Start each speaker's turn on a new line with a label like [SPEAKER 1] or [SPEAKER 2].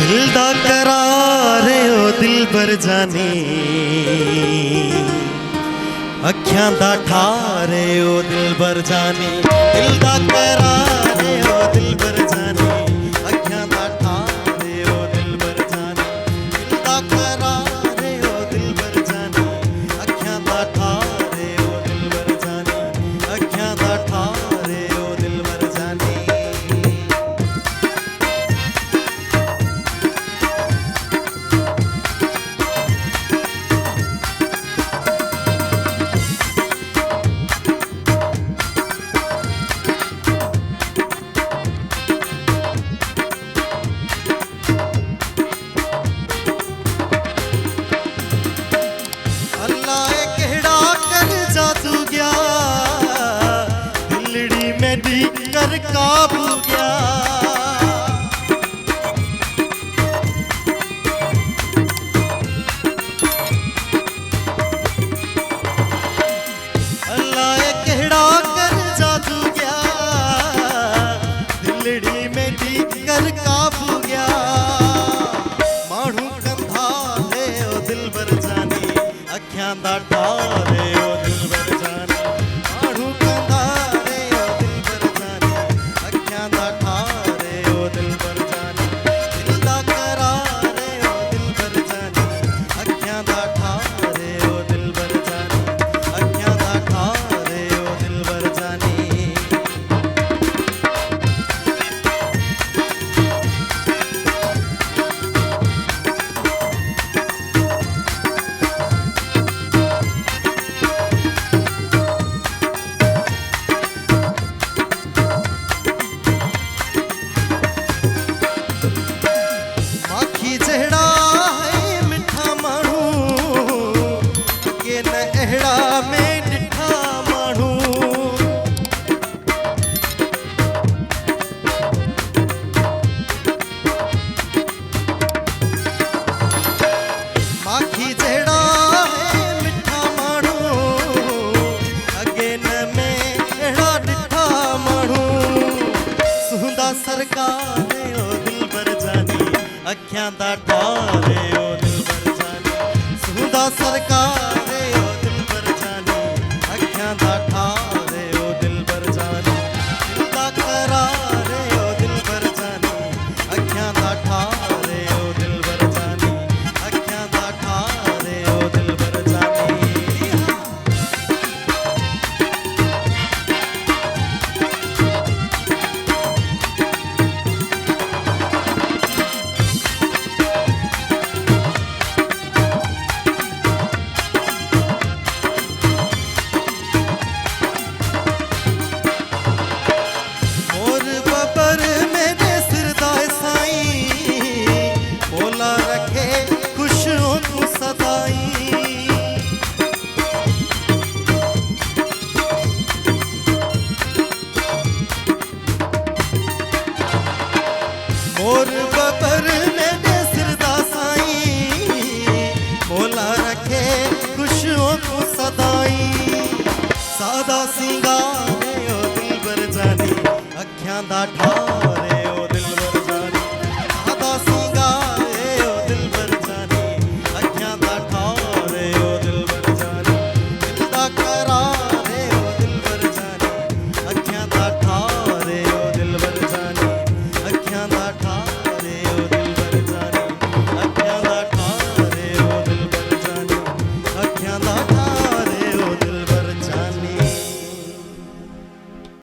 [SPEAKER 1] दिल दा करार ओ दिलबर जाने, अखियां दा ठार ओ दिलबर जाने। दिल दा करार ओ दिलबर जाने, अखियां दा ठार ओ दिलबर जाने। दिल दा करार ओ दिलबर जाने, अखियां दा ठार ओ दिलबर जाने, अखियां दा ठार ओ दिलबर जाने। कर काबू गया अल्लाह केड़ा कर जादू गया, दिलड़ी में दी कर काबू गया। मानू कंधा है ओ दिलबर जाने, अखियां दा ठार है ओ दिलबर जाने। मानू कंधा है ओ दिलबर जाने, अखियां दा ठार है ओ दिलबर जाने। दिल दा करार है ओ दिलबर जाने, अखियां दा ठार है ओ दिलबर जाने, अखियां दा ठार है ओ दिलबर जाने। माखी जेड़ा है मिठा मानू, अगे न में एड़ा डिठा मानू। सुंदा सरकार ओ दिलबर जाने, अखियां दा ठार ओ दिलबर जाने। सुंदा सरकार ओ दिलबर जाने, अखियां दा ठार ओ दिलबर जाने। दिल दा करार ओ दिलबर जाने, अखियां दा ठार ओ दिलबर जाने, अखियां दा ठार ओ दिलबर जाने। मोर बबर मेरे सिरदाए साईं, मौला रखे खुशियों तू सदाई। मोर बबर मेरे सिरदा साईं, मौला रखे खुशियों तू सदाई। सादा सिंगार ओ दिलबर जाने, अखियां दा ठार